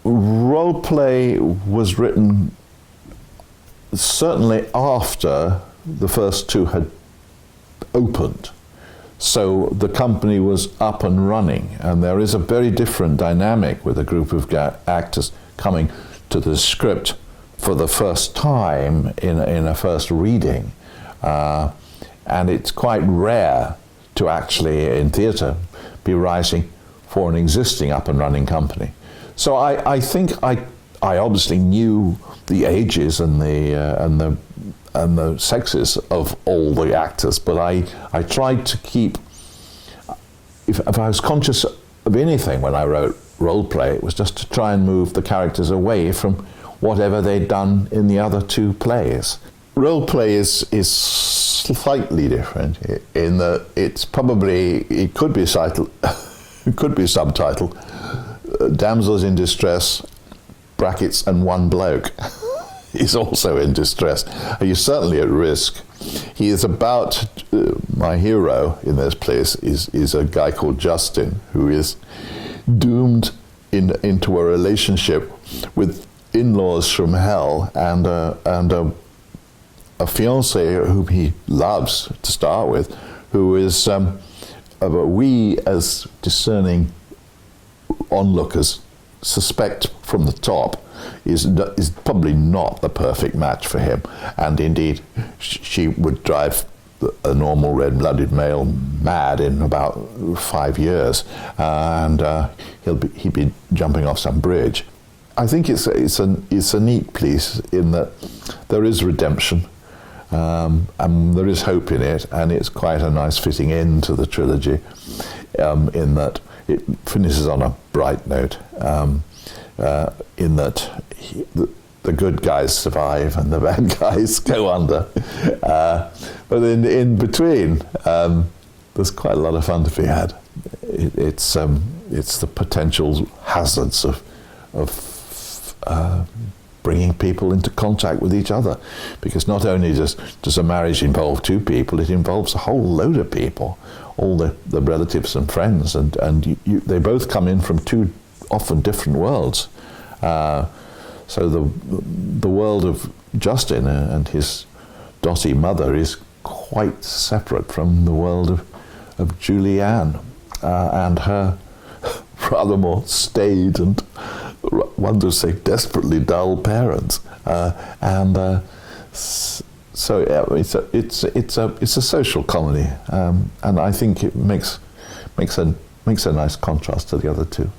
RolePlay was written certainly after the first two had opened. So the company was up and running, and there is a very different dynamic with a group of actors coming to the script for the first time in a first reading. And it's quite rare to actually, in theatre, be writing for an existing up and running company. So I think I obviously knew the ages and the sexes of all the actors, but I tried to keep, if I was conscious of anything when I wrote RolePlay, it was just to try and move the characters away from whatever they'd done in the other two plays. RolePlay is slightly different in that it could be subtitled Damsels in Distress, brackets, and one bloke is also in distress. You're certainly at risk. He is about, my hero in this place is a guy called Justin, who is doomed into a relationship with in-laws from hell and a fiancée whom he loves to start with, who is we as discerning onlookers suspect from the top is probably not the perfect match for him, and indeed she would drive a normal red-blooded male mad in about 5 years, and he'd be jumping off some bridge. I think it's a neat piece in that there is redemption, and there is hope in it, and it's quite a nice fitting end to the trilogy, in that it finishes on a bright note, in that the good guys survive and the bad guys go under. But in between, there's quite a lot of fun to be had. It's the potential hazards of bringing people into contact with each other, because not only does a marriage involve two people, it involves a whole load of people, all the relatives and friends, and they both come in from two often different worlds. So the world of Justin and his dotty mother is quite separate from the world of Julianne and her rather more staid and, one would say, desperately dull parents. So yeah, it's a social comedy, and I think it makes a nice contrast to the other two.